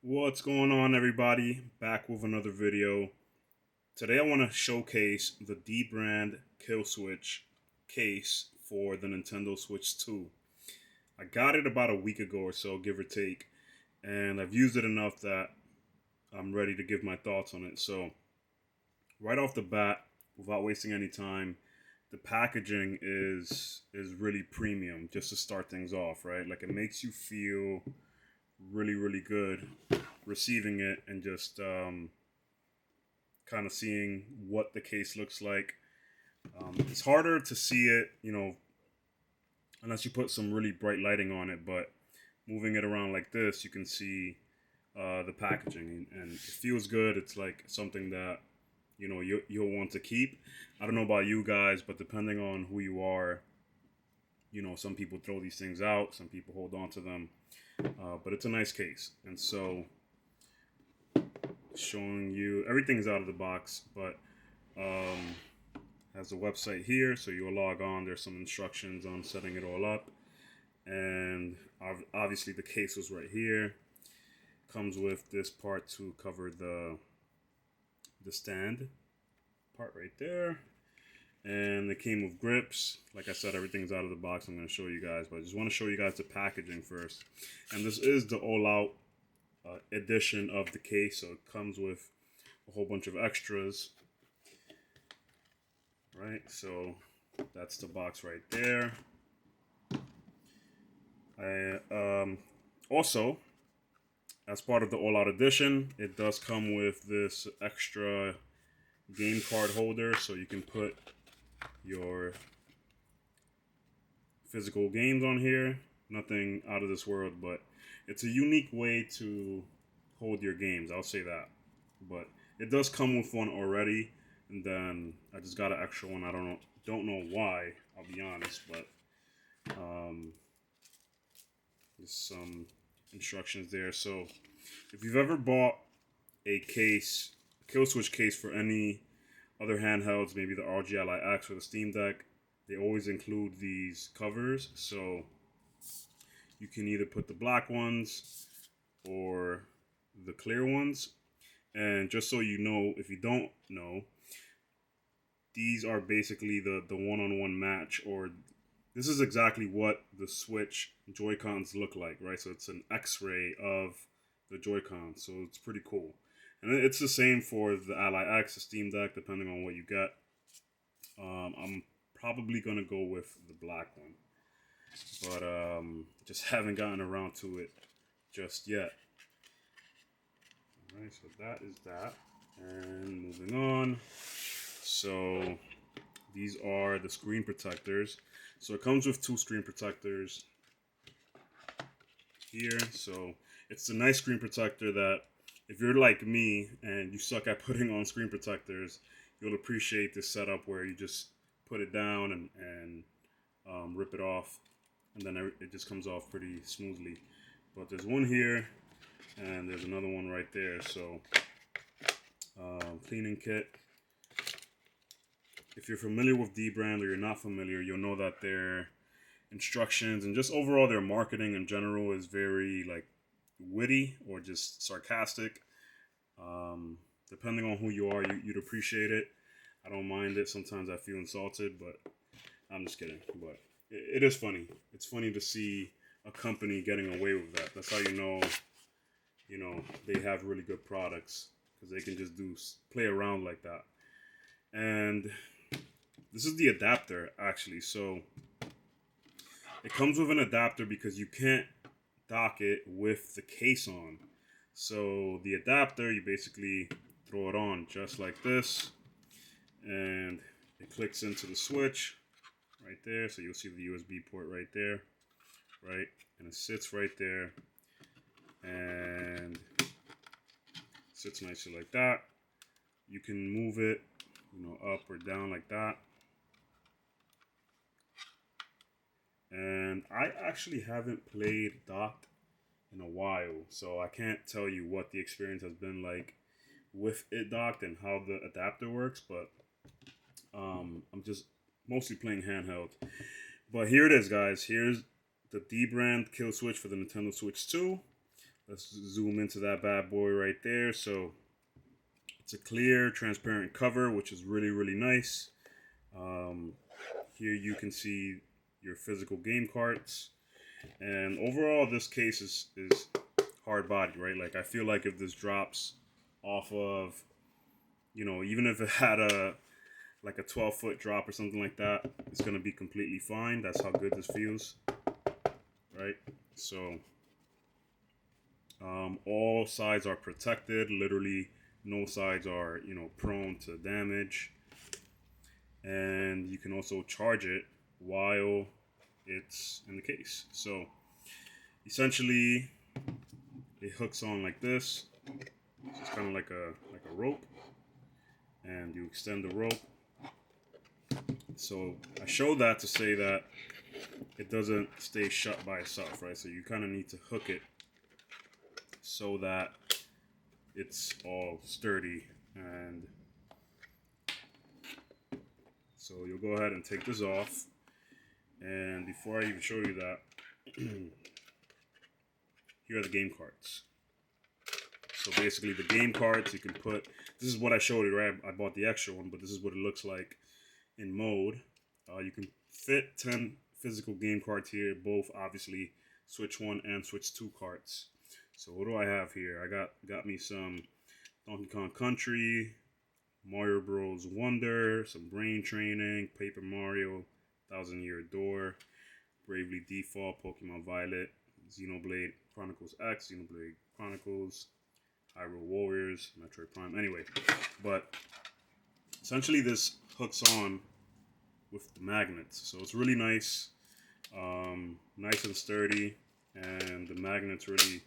What's going on, everybody? Back with another video. Today I want to showcase the D-brand Killswitch case for the Nintendo Switch 2. I got it about a week ago or so, give or take, and I've used it enough that I'm ready to give my thoughts on it. So, right off the bat, without wasting any time, the packaging is really premium just to start things off, right? Like, it makes you feel really good receiving it and just kind of seeing what the case looks like. It's harder to see it, unless you put some really bright lighting on it. But moving it around like this, you can see the packaging, and it feels good. It's like something that you'll want to keep. I don't know about you guys, but depending on who you are, some people throw these things out, some people hold on to them. But it's a nice case, and so showing you everything's out of the box, but has the website here, so you'll log on. There's some instructions on setting it all up, and obviously the case was right here. Comes with this part to cover the stand part right there, and it came with grips. Like I said, everything's out of the box. I'm going to show you guys, but I just want to show you guys the packaging first. And this is the all-out edition of the case, so it comes with a whole bunch of extras. Right, so that's the box right there. Also, as part of the all-out edition, it does come with this extra game card holder, so you can put your physical games on here. Nothing out of this world, but it's a unique way to hold your games. I'll say that. But it does come with one already, and then I just got an extra one. I don't know why. I'll be honest, but there's some instructions there. So if you've ever bought a case, kill switch case for any other handhelds, maybe the ROG Ally X or the Steam Deck, they always include these covers. So you can either put the black ones or the clear ones. And just so you know, if you don't know, these are basically the one-on-one match, or this is exactly what the Switch Joy-Cons look like, right? So it's an X-ray of the Joy-Con, so it's pretty cool. And it's the same for the Ally X, the Steam Deck, depending on what you get. I'm probably gonna go with the black one, but just haven't gotten around to it just yet. All right, so that is that, and moving on. So these are the screen protectors. So it comes with two screen protectors here. So it's a nice screen protector that if you're like me and you suck at putting on screen protectors, you'll appreciate this setup where you just put it down and rip it off, and then it just comes off pretty smoothly. But there's one here, and there's another one right there. So cleaning kit. If you're familiar with D-brand or you're not familiar, you'll know that their instructions and just overall their marketing in general is very like witty or just sarcastic. Depending on who you are, you'd appreciate it. I don't mind it. Sometimes I feel insulted, but I'm just kidding. But it is funny. It's funny to see a company getting away with that. That's how you know, they have really good products because they can just play around like that. And this is the adapter, actually. So it comes with an adapter because you can't dock it with the case on. So the adapter, you basically throw it on just like this, and it clicks into the switch right there. So you'll see the USB port right there, right? And it sits right there and sits nicely like that. You can move it, up or down like that. And I actually haven't played docked in a while, so I can't tell you what the experience has been like with it docked and how the adapter works, but I'm just mostly playing handheld. But here it is, guys. Here's the D-brand kill switch for the Nintendo Switch 2. Let's zoom into that bad boy right there. So it's a clear, transparent cover, which is really, really nice. Um, Here you can see your physical game cards. And overall, this case is hard body, right? Like, I feel like if this drops off of, even if it had like a 12-foot drop or something like that, it's going to be completely fine. That's how good this feels, right? So all sides are protected. Literally, no sides are, prone to damage. And you can also charge it while it's in the case. So essentially, it hooks on like this. So it's kind of like a rope, and you extend the rope. So I show that to say that it doesn't stay shut by itself, right? So you kind of need to hook it so that it's all sturdy. And so you'll go ahead and take this off. And before I even show you that, here are the game cards. So basically the game cards you can put, this is what I showed you, right? I bought the extra one, but this is what it looks like in mode. You can fit 10 physical game cards here, both obviously Switch 1 and Switch 2 cards. So what do I have here? I got me some Donkey Kong Country, Mario Bros. Wonder, some Brain Training, Paper Mario, Thousand Year Door, Bravely Default, Pokemon Violet, Xenoblade Chronicles X, Xenoblade Chronicles, Hyrule Warriors, Metroid Prime. Anyway, but essentially this hooks on with the magnets, so it's really nice, nice and sturdy, and the magnets really,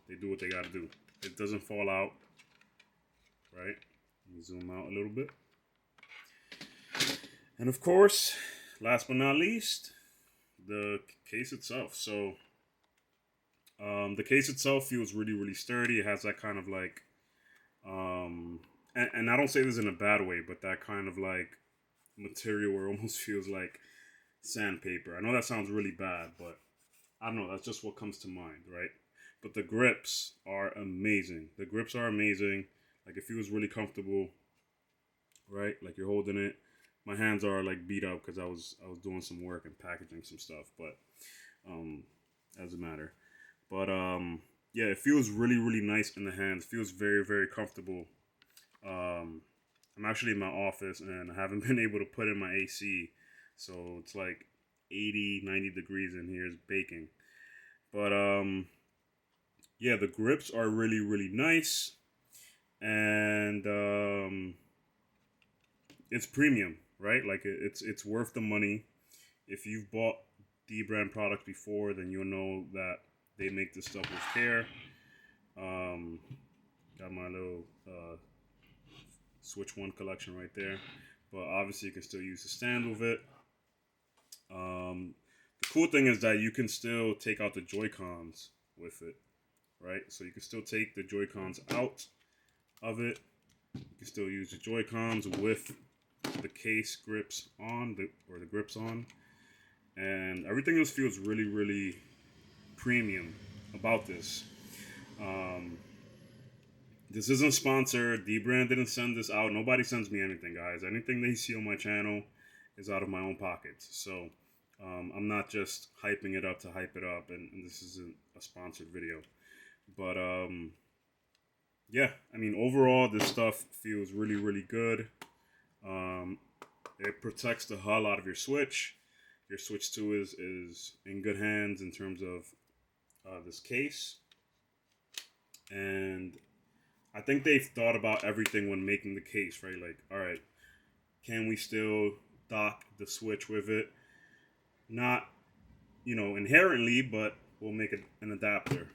they do what they got to do. It doesn't fall out, right? Let me zoom out a little bit. And of course, last but not least, the case itself. So the case itself feels really, really sturdy. It has that kind of like, and I don't say this in a bad way, but that kind of like material where it almost feels like sandpaper. I know that sounds really bad, but I don't know. That's just what comes to mind, right? But the grips are amazing. The grips are amazing. Like, it feels really comfortable, right? Like you're holding it. My hands are like beat up because I was doing some work and packaging some stuff, but doesn't matter. But yeah, it feels really, really nice in the hands. Feels very, very comfortable. I'm actually in my office and I haven't been able to put in my AC, so it's like 80, 90 degrees in here. It's baking. But yeah, the grips are really, really nice, and it's premium, right? Like it's worth the money. If you've bought D brand products before, then you'll know that they make this stuff with care. Got my little Switch 1 collection right there, but obviously you can still use the stand with it. The cool thing is that you can still take out the Joy-Cons with it, right? So you can still take the Joy-Cons out of it. You can still use the Joy-Cons with the case grips on, the grips on, and everything just feels really, really premium about this. This isn't sponsored. D-Brand didn't send this out. Nobody sends me anything, guys. Anything they see on my channel is out of my own pockets. So I'm not just hyping it up to hype it up, and this isn't a sponsored video. But yeah, I mean, overall, this stuff feels really, really good. It protects the hell out of your Switch. Your Switch 2 is in good hands in terms of this case. And I think they've thought about everything when making the case, right? Like, all right, can we still dock the Switch with it? Not, inherently, but we'll make it an adapter.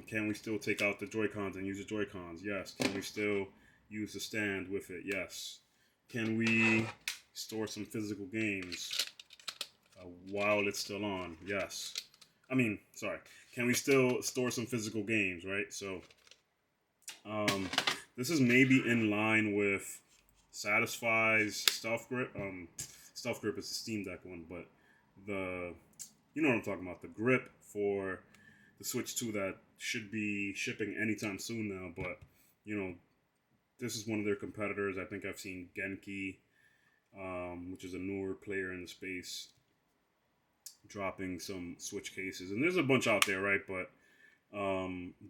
Can we still take out the Joy-Cons and use the Joy-Cons? Yes. Can we still use the stand with it? Yes. Can we store some physical games while it's still on? Yes. Can we still store some physical games, right? So this is maybe in line with Satisfy's Stealth Grip. Stealth Grip is the Steam Deck one, but you know what I'm talking about. The grip for the Switch 2 that should be shipping anytime soon now. But you know, this is one of their competitors. I think I've seen Genki, which is a newer player in the space, dropping some Switch cases, and there's a bunch out there, right? But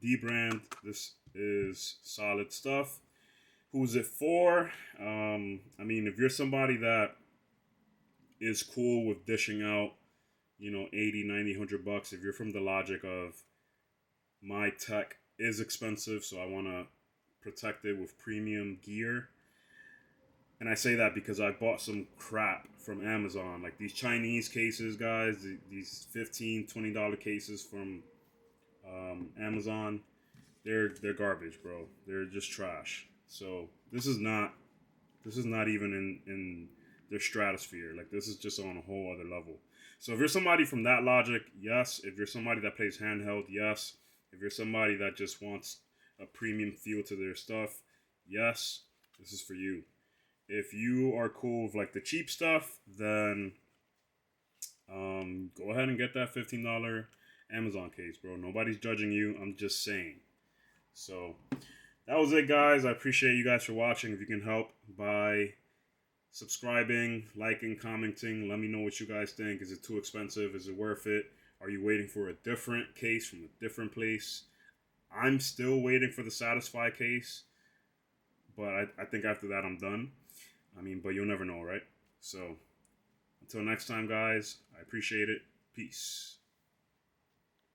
D brand, this is solid stuff. Who's it for? I mean, if you're somebody that is cool with dishing out, 80, 90, $100, if you're from the logic of my tech is expensive, so I want to protect it with premium gear. And I say that because I bought some crap from Amazon, like these Chinese cases, guys, these $15, $20 cases from Amazon. They're garbage, bro. They're just trash. So this is not even in their stratosphere. Like, this is just on a whole other level. So if you're somebody from that logic, yes. If you're somebody that plays handheld, yes. If you're somebody that just wants a premium feel to their stuff, yes, this is for you. If you are cool with like the cheap stuff, then go ahead and get that $15 Amazon case, bro. Nobody's judging you. I'm just saying. So that was it, guys. I appreciate you guys for watching. If you can help by subscribing, liking, commenting, let me know what you guys think. Is it too expensive? Is it worth it? Are you waiting for a different case from a different place? I'm still waiting for the Satisfy case, but I think after that I'm done. I mean, but you'll never know, right? So until next time, guys, I appreciate it. Peace.